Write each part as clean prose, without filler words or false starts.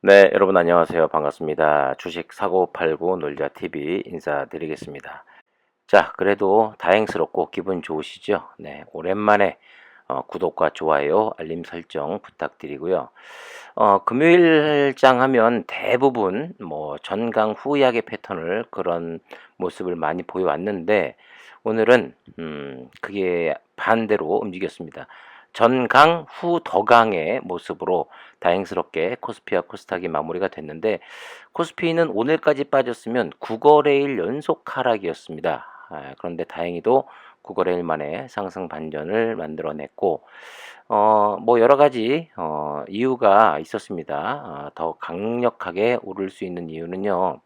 네, 여러분 안녕하세요. 반갑습니다. 주식 사고 팔고 놀자 TV 인사드리겠습니다. 자, 그래도 다행스럽고 기분 좋으시죠? 네, 오랜만에 구독과 좋아요, 알림 설정 부탁드리고요. 금요일장 하면 대부분 뭐 전강 후약의 패턴을 그런 모습을 많이 보여왔는데 오늘은 그게 반대로 움직였습니다. 전강 후 더강의 모습으로 다행스럽게 코스피와 코스닥이 마무리가 됐는데 코스피는 오늘까지 빠졌으면 9거래일 연속 하락이었습니다. 그런데 다행히도 9거래일 만에 상승 반전을 만들어냈고 뭐 여러 가지 이유가 있었습니다. 더 강력하게 오를 수 있는 이유는요.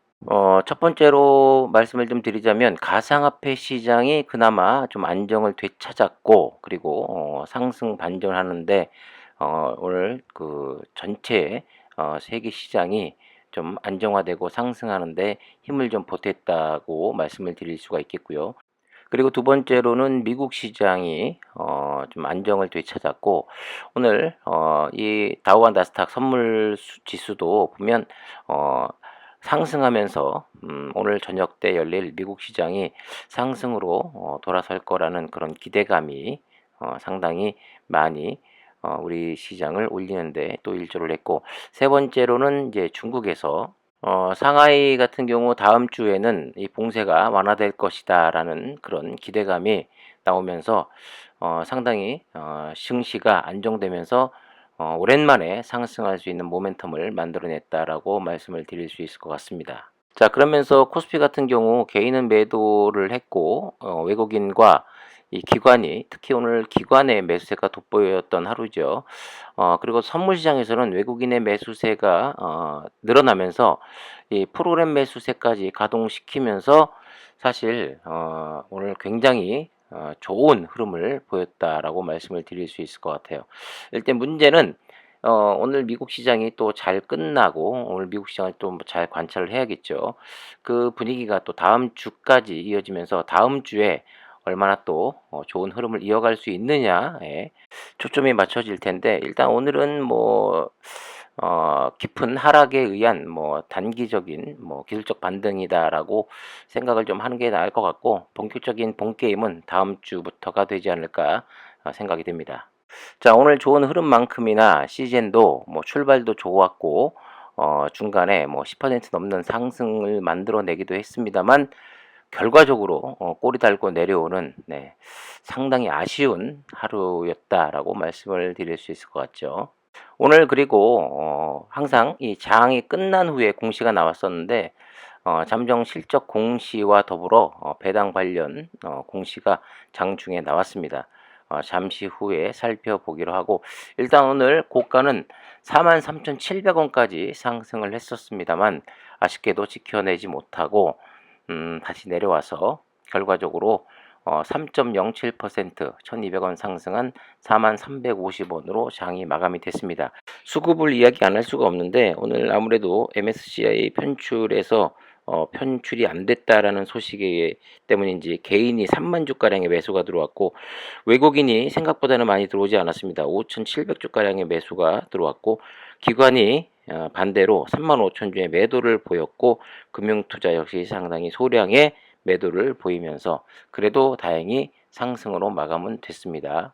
첫 번째로 말씀을 좀 드리자면 가상화폐 시장이 그나마 좀 안정을 되찾았고 그리고 상승 반전하는데 오늘 그 전체 세계 시장이 좀 안정화되고 상승하는데 힘을 좀 보탰다고 말씀을 드릴 수가 있겠고요. 그리고 두 번째로는 미국 시장이 좀 안정을 되찾았고 오늘 이 다우와 나스닥 선물 지수도 보면 어 상승하면서 오늘 저녁 때 열릴 미국 시장이 상승으로 돌아설 거라는 그런 기대감이 상당히 많이 우리 시장을 올리는데 또 일조를 했고 세 번째로는 이제 중국에서 상하이 같은 경우 다음 주에는 이 봉쇄가 완화될 것이다라는 그런 기대감이 나오면서 상당히 증시가 안정되면서 오랜만에 상승할 수 있는 모멘텀을 만들어냈다라고 말씀을 드릴 수 있을 것 같습니다. 자, 그러면서 코스피 같은 경우 개인은 매도를 했고 외국인과 이 기관이 특히 오늘 기관의 매수세가 돋보였던 하루죠. 그리고 선물 시장에서는 외국인의 매수세가 늘어나면서 이 프로그램 매수세까지 가동시키면서 사실 오늘 굉장히 좋은 흐름을 보였다라고 말씀을 드릴 수 있을 것 같아요. 일단 문제는 오늘 미국 시장이 또 잘 끝나고 오늘 미국 시장을 또 잘 관찰을 해야겠죠. 그 분위기가 또 다음 주까지 이어지면서 다음 주에 얼마나 또 좋은 흐름을 이어갈 수 있느냐에 초점이 맞춰질 텐데 일단 오늘은 뭐 깊은 하락에 의한 뭐 단기적인 뭐 기술적 반등이다라고 생각을 좀 하는 게 나을 것 같고 본격적인 본 게임은 다음 주부터가 되지 않을까 생각이 됩니다. 자, 오늘 좋은 흐름만큼이나 시즌도 뭐 출발도 좋았고 중간에 뭐 10% 넘는 상승을 만들어내기도 했습니다만 결과적으로 꼬리 달고 내려오는 상당히 아쉬운 하루였다라고 말씀을 드릴 수 있을 것 같죠. 오늘 그리고 항상 이 장이 끝난 후에 공시가 나왔었는데 잠정 실적 공시와 더불어 배당 관련 공시가 장중에 나왔습니다. 잠시 후에 살펴보기로 하고 일단 오늘 고가는 43,700원까지 상승을 했었습니다만 아쉽게도 지켜내지 못하고 다시 내려와서 결과적으로 3.07% 1,200원 상승한 4350원으로 장이 마감이 됐습니다. 수급을 이야기 안 할 수가 없는데 오늘 아무래도 MSCI 편출에서 편출이 안 됐다라는 소식 때문인지 개인이 3만 주가량의 매수가 들어왔고 외국인이 생각보다는 많이 들어오지 않았습니다. 5,700주가량의 매수가 들어왔고 기관이 반대로 3만 5천 주의 매도를 보였고 금융투자 역시 상당히 소량의 매도를 보이면서 그래도 다행히 상승으로 마감은 됐습니다.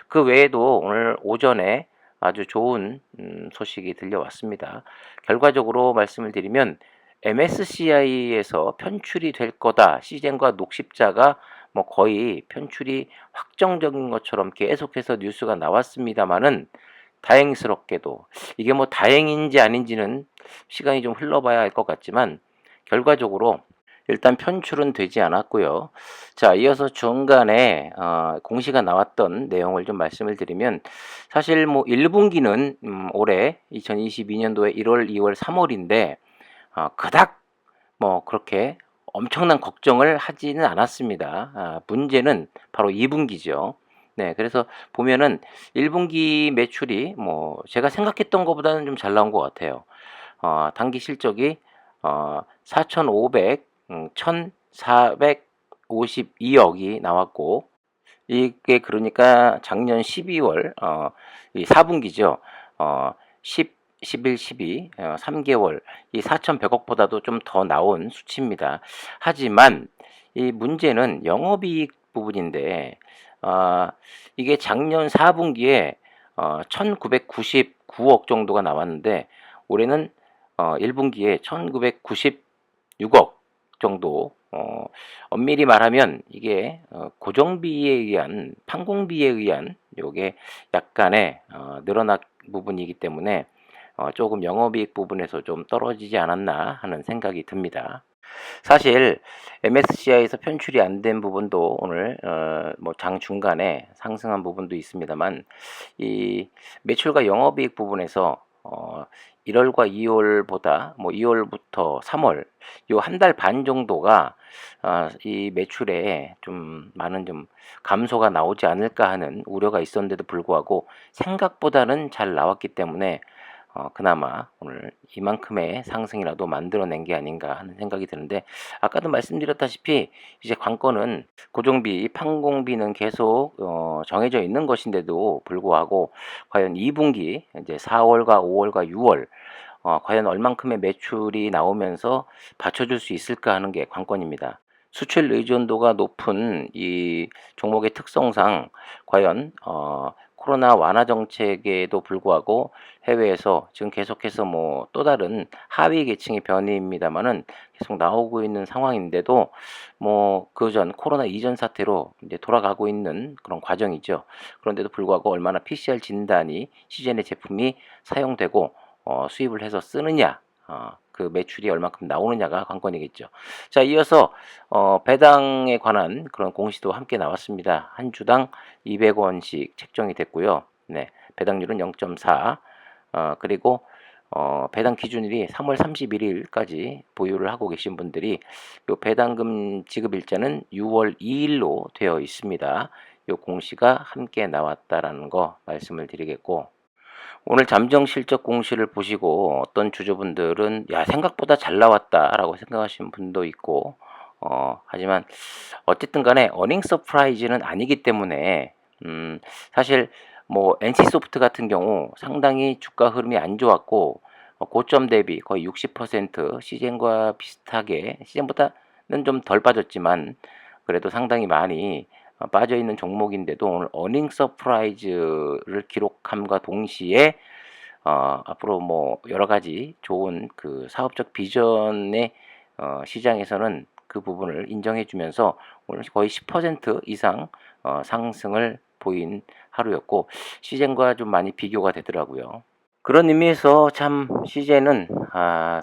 그 외에도 오늘 오전에 아주 좋은 소식이 들려왔습니다. 결과적으로 말씀을 드리면 MSCI에서 편출이 될 거다. 시젠과 녹십자가 뭐 거의 편출이 확정적인 것처럼 계속해서 뉴스가 나왔습니다마는 다행스럽게도 이게 뭐 다행인지 아닌지는 시간이 좀 흘러봐야 할 것 같지만 결과적으로 일단 편출은 되지 않았고요. 자, 이어서 중간에 공시가 나왔던 내용을 좀 말씀을 드리면 사실 뭐 1분기는 올해 2022년도에 1월, 2월, 3월인데 그닥 뭐 그렇게 엄청난 걱정을 하지는 않았습니다. 문제는 바로 2분기죠. 네, 그래서 보면은 1분기 매출이 뭐 제가 생각했던 것보다는 좀 잘 나온 것 같아요. 단기 실적이 4,500, 1,452억이 나왔고 이게 그러니까 작년 12월 이 4분기죠. 11, 12, 3개월 이 4,100억보다도 좀 더 나온 수치입니다. 하지만 이 문제는 영업이익 부분인데, 아, 이게 작년 4분기에 1,999억 정도가 나왔는데, 올해는 1분기에 1,996억 정도. 엄밀히 말하면 이게 고정비에 의한, 판공비에 의한 요게 약간의 늘어난 부분이기 때문에 조금 영업이익 부분에서 좀 떨어지지 않았나 하는 생각이 듭니다. 사실 MSCI에서 편출이 안 된 부분도 오늘 뭐 장 중간에 상승한 부분도 있습니다만, 이 매출과 영업이익 부분에서 1월과 2월보다 뭐 2월부터 3월 요 한 달 반 정도가 이 매출에 좀 많은 좀 감소가 나오지 않을까 하는 우려가 있었는데도 불구하고 생각보다는 잘 나왔기 때문에 그나마 오늘 이만큼의 상승이라도 만들어낸 게 아닌가 하는 생각이 드는데, 아까도 말씀드렸다시피 이제 관건은 고정비, 판공비는 계속 정해져 있는 것인데도 불구하고 과연 2분기 이제 4월과 5월과 6월 과연 얼만큼의 매출이 나오면서 받쳐줄 수 있을까 하는 게 관건입니다. 수출 의존도가 높은 이 종목의 특성상 과연 코로나 완화 정책에도 불구하고 해외에서 지금 계속해서 뭐 또 다른 하위 계층의 변이입니다만은 계속 나오고 있는 상황인데도, 뭐 그전 코로나 이전 사태로 이제 돌아가고 있는 그런 과정이죠. 그런데도 불구하고 얼마나 PCR 진단이 시즌의 제품이 사용되고 수입을 해서 쓰느냐, 그 매출이 얼마큼 나오느냐가 관건이겠죠. 자, 이어서 배당에 관한 그런 공시도 함께 나왔습니다. 한 주당 200원씩 책정이 됐고요. 네, 배당률은 0.4. 그리고 배당 기준일이 3월 31일까지 보유를 하고 계신 분들이 요 배당금 지급 일자는 6월 2일로 되어 있습니다. 요 공시가 함께 나왔다라는 거 말씀을 드리겠고, 오늘 잠정 실적 공시를 보시고 어떤 주주분들은 야, 생각보다 잘 나왔다라고 생각하시는 분도 있고, 하지만 어쨌든 간에 어닝 서프라이즈는 아니기 때문에, 사실 뭐 NC소프트 같은 경우 상당히 주가 흐름이 안 좋았고, 고점 대비 거의 60% 시즌과 비슷하게, 시즌보다는 좀 덜 빠졌지만 그래도 상당히 많이 빠져 있는 종목인데도 오늘 어닝 서프라이즈를 기록함과 동시에 앞으로 뭐 여러 가지 좋은 그 사업적 비전의 시장에서는 그 부분을 인정해 주면서 오늘 거의 10% 이상 상승을 보인 하루였고, 시즌과 좀 많이 비교가 되더라고요. 그런 의미에서 참 시즌은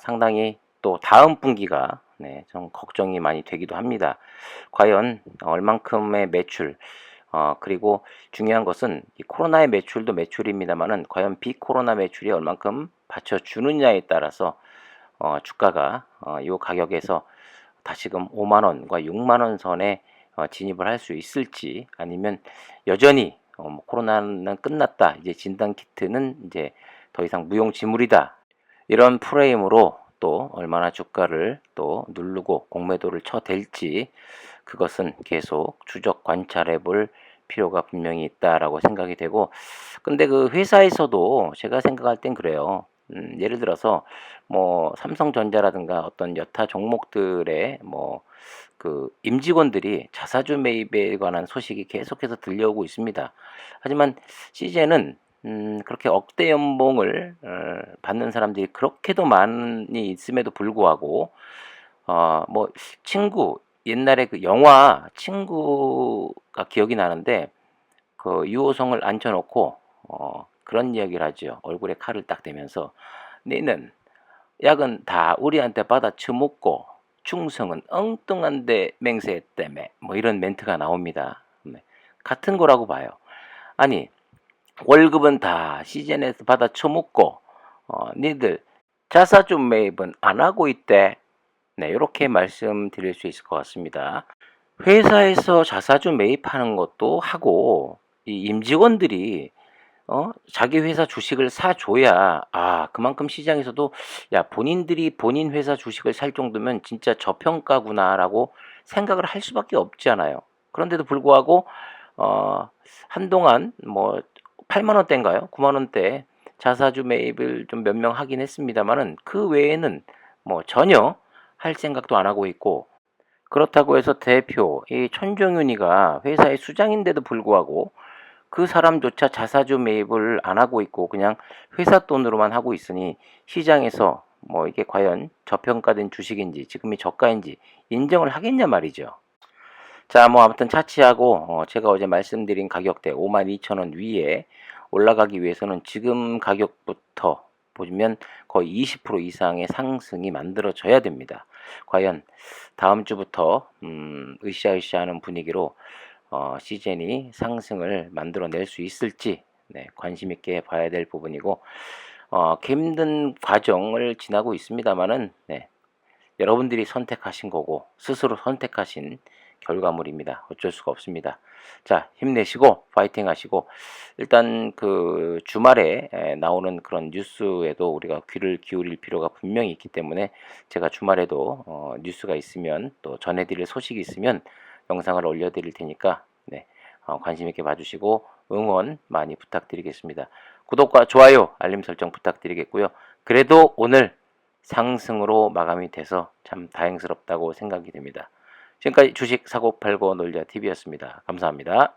상당히 또 다음 분기가 좀 걱정이 많이 되기도 합니다. 과연 얼만큼의 매출, 그리고 중요한 것은 이 코로나의 매출도 매출입니다만은 과연 비코로나 매출이 얼만큼 받쳐주느냐에 따라서 주가가 이 가격에서 다시금 5만 원과 6만 원 선에 진입을 할 수 있을지, 아니면 여전히 뭐 코로나는 끝났다, 이제 진단 키트는 이제 더 이상 무용지물이다, 이런 프레임으로 또 얼마나 주가를 또 누르고 공매도를 쳐댈지, 그것은 계속 추적 관찰해 볼 필요가 분명히 있다라고 생각이 되고, 근데 그 회사에서도 제가 생각할 땐 그래요. 예를 들어서 뭐 삼성전자라든가 어떤 여타 종목들의 뭐 그 임직원들이 자사주 매입에 관한 소식이 계속해서 들려오고 있습니다. 하지만 시제는 그렇게 억대 연봉을 받는 사람들이 그렇게도 많이 있음에도 불구하고 뭐 친구, 옛날에 그 영화 친구가 기억이 나는데, 그 유호성을 앉혀놓고 그런 이야기를 하죠. 얼굴에 칼을 딱 대면서 너는 약은 다 우리한테 받아 처먹고 충성은 엉뚱한데 맹세했다며, 뭐 이런 멘트가 나옵니다. 네. 같은 거라고 봐요. 아니, 월급은 다 시즌에서 받아 처먹고 니들 자사주 매입은 안 하고 있대. 네, 이렇게 말씀드릴 수 있을 것 같습니다. 회사에서 자사주 매입하는 것도 하고, 이 임직원들이 자기 회사 주식을 사줘야, 그만큼 시장에서도 야, 본인들이 본인 회사 주식을 살 정도면 진짜 저평가구나라고 생각을 할 수밖에 없잖아요. 그런데도 불구하고 한동안 뭐 8만 원대인가요? 9만 원대 자사주 매입을 좀 몇 명 하긴 했습니다만은 그 외에는 뭐 전혀 할 생각도 안 하고 있고, 그렇다고 해서 대표 이 천정윤이가 회사의 수장인데도 불구하고 그 사람조차 자사주 매입을 안 하고 있고 그냥 회사 돈으로만 하고 있으니 시장에서 뭐 이게 과연 저평가된 주식인지 지금이 저가인지 인정을 하겠냐 말이죠. 자, 뭐 아무튼 차치하고 제가 어제 말씀드린 가격대 52,000원 위에 올라가기 위해서는 지금 가격부터 보시면 거의 20% 이상의 상승이 만들어져야 됩니다. 과연 다음 주부터 으쌰으쌰하는 분위기로 시젠이 상승을 만들어낼 수 있을지, 네, 관심 있게 봐야 될 부분이고, 힘든 과정을 지나고 있습니다만은, 네, 여러분들이 선택하신 거고 스스로 선택하신 결과물입니다. 어쩔 수가 없습니다. 자, 힘내시고 파이팅 하시고, 일단 그 주말에 나오는 그런 뉴스에도 우리가 귀를 기울일 필요가 분명히 있기 때문에 제가 주말에도 뉴스가 있으면 또 전해드릴 소식이 있으면 영상을 올려드릴 테니까, 네, 관심 있게 봐주시고 응원 많이 부탁드리겠습니다. 구독과 좋아요, 알림 설정 부탁드리겠고요. 그래도 오늘 상승으로 마감이 돼서 참 다행스럽다고 생각이 됩니다. 지금까지 주식 사고 팔고 놀자 TV였습니다. 감사합니다.